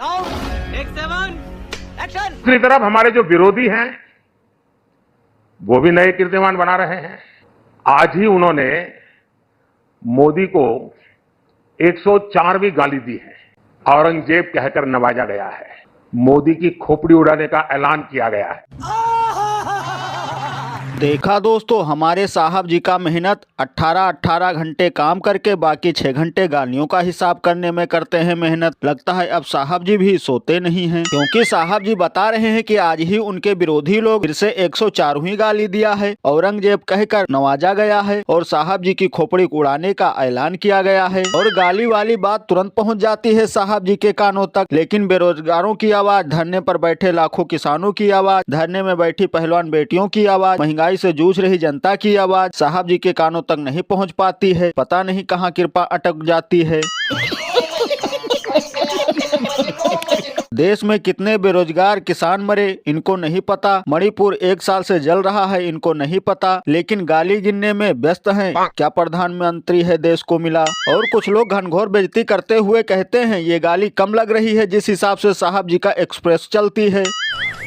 दूसरी तरफ हमारे जो विरोधी हैं वो भी नए कीर्तिमान बना रहे हैं। आज ही उन्होंने मोदी को 104वीं गाली दी है। औरंगजेब कहकर नवाजा गया है। मोदी की खोपड़ी उड़ाने का ऐलान किया गया है। देखा दोस्तों, हमारे साहब जी का मेहनत 18 घंटे काम करके बाकी 6 घंटे गालियों का हिसाब करने में करते हैं मेहनत। लगता है अब साहब जी भी सोते नहीं हैं, क्योंकि साहब जी बता रहे हैं कि आज ही उनके विरोधी लोग फिर से 104वीं गाली दिया है, औरंगजेब कहकर नवाजा गया है और साहब जी की खोपड़ी उड़ाने का ऐलान किया गया है। और गाली वाली बात तुरंत पहुँच जाती है साहब जी के कानों तक, लेकिन बेरोजगारों की आवाज, धरने पर बैठे लाखों किसानों की आवाज, धरने में बैठी पहलवान बेटियों की आवाज, महंगाई से जूझ रही जनता की आवाज साहब जी के कानों तक नहीं पहुंच पाती है। पता नहीं कहां कृपा अटक जाती है। देश में कितने बेरोजगार किसान मरे इनको नहीं पता, मणिपुर 1 साल से जल रहा है इनको नहीं पता, लेकिन गाली गिनने में व्यस्त हैं। क्या प्रधानमंत्री है देश को मिला। और कुछ लोग घनघोर बेइज्जती करते हुए कहते हैं ये गाली कम लग रही है जिस हिसाब से साहब जी का एक्सप्रेस चलती है।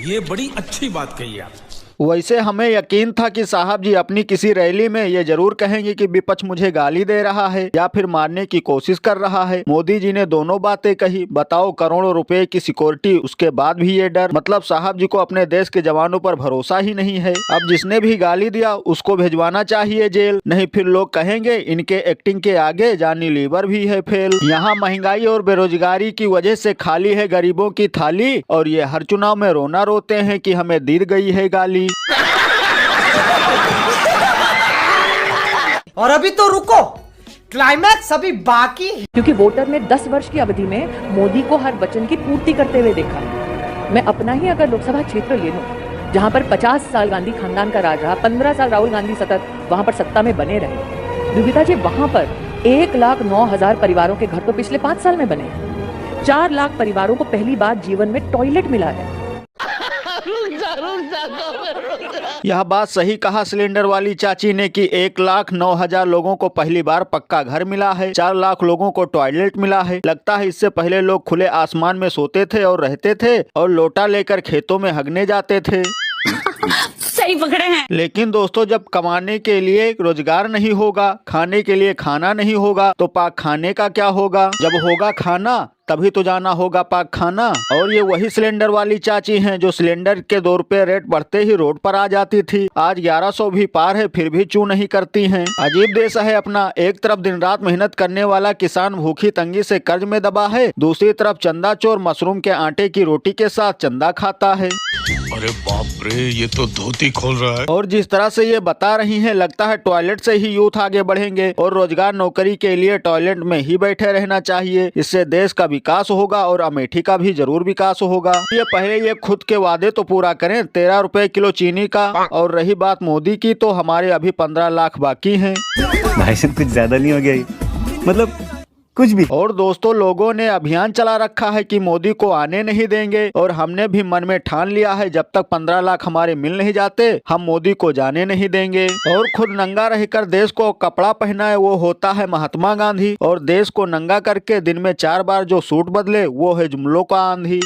ये बड़ी अच्छी बात कही आप। वैसे हमें यकीन था कि साहब जी अपनी किसी रैली में ये जरूर कहेंगे कि विपक्ष मुझे गाली दे रहा है या फिर मारने की कोशिश कर रहा है। मोदी जी ने दोनों बातें कही। बताओ, करोड़ों रुपए की सिक्योरिटी, उसके बाद भी ये डर। मतलब साहब जी को अपने देश के जवानों पर भरोसा ही नहीं है। अब जिसने भी गाली दिया उसको भिजवाना चाहिए जेल, नहीं फिर लोग कहेंगे इनके एक्टिंग के आगे जानी लीवर भी है फेल। यहाँ महंगाई और बेरोजगारी की वजह से खाली है गरीबों की थाली और ये हर चुनाव में रोना रोते हैं कि हमें दी गई है गाली। और अभी तो रुको, क्लाइमैक्स अभी बाकी है। क्योंकि वोटर ने 10 वर्ष की अवधि में मोदी को हर वचन की पूर्ति करते हुए देखा। मैं अपना ही अगर लोकसभा क्षेत्र ले लूं, जहां पर 50 साल गांधी खानदान का राज रहा, 15 साल राहुल गांधी सतत वहां पर सत्ता में बने रहे। दुविधा जी, वहां पर 1,09,000 परिवारों के घर तो पिछले 5 साल में बने। 4 लाख परिवारों को पहली बार जीवन में टॉयलेट मिला है। यह बात सही कहा सिलेंडर वाली चाची ने कि 1,09,000 लोगों को पहली बार पक्का घर मिला है, 4 लाख लोगों को टॉयलेट मिला है। लगता है इससे पहले लोग खुले आसमान में सोते थे और रहते थे और लोटा लेकर खेतों में हगने जाते थे। सही पकड़े हैं। लेकिन दोस्तों, जब कमाने के लिए रोजगार नहीं होगा, खाने के लिए खाना नहीं होगा, तो पाक खाने का क्या होगा। जब होगा खाना तभी तो जाना होगा पाक खाना। और ये वही सिलेंडर वाली चाची हैं जो सिलेंडर के 2 रुपए रेट बढ़ते ही रोड पर आ जाती थी। आज 1100 भी पार है फिर भी चू नहीं करती हैं। अजीब देश है अपना। एक तरफ दिन रात मेहनत करने वाला किसान भूखी तंगी से कर्ज में दबा है, दूसरी तरफ चंदा चोर मशरूम के आटे की रोटी के साथ चंदा खाता है। अरे बाप रे, ये तो धोती खोल रहा है। और जिस तरह से ये बता रही हैं, लगता है टॉयलेट से ही यूथ आगे बढ़ेंगे और रोजगार नौकरी के लिए टॉयलेट में ही बैठे रहना चाहिए। इससे देश का विकास होगा और अमेठी का भी जरूर विकास होगा। ये पहले ये खुद के वादे तो पूरा करें, 13 रुपए किलो चीनी का। और रही बात मोदी की, तो हमारे अभी 15 लाख बाकी हैं। भाई साहब कुछ ज्यादा नहीं हो गया ये? मतलब कुछ भी। और दोस्तों, लोगों ने अभियान चला रखा है कि मोदी को आने नहीं देंगे और हमने भी मन में ठान लिया है जब तक 15 लाख हमारे मिल नहीं जाते हम मोदी को जाने नहीं देंगे। और खुद नंगा रहकर देश को कपड़ा पहनाए वो होता है महात्मा गांधी, और देश को नंगा करके दिन में 4 बार जो सूट बदले वो है जुमलों का आंधी।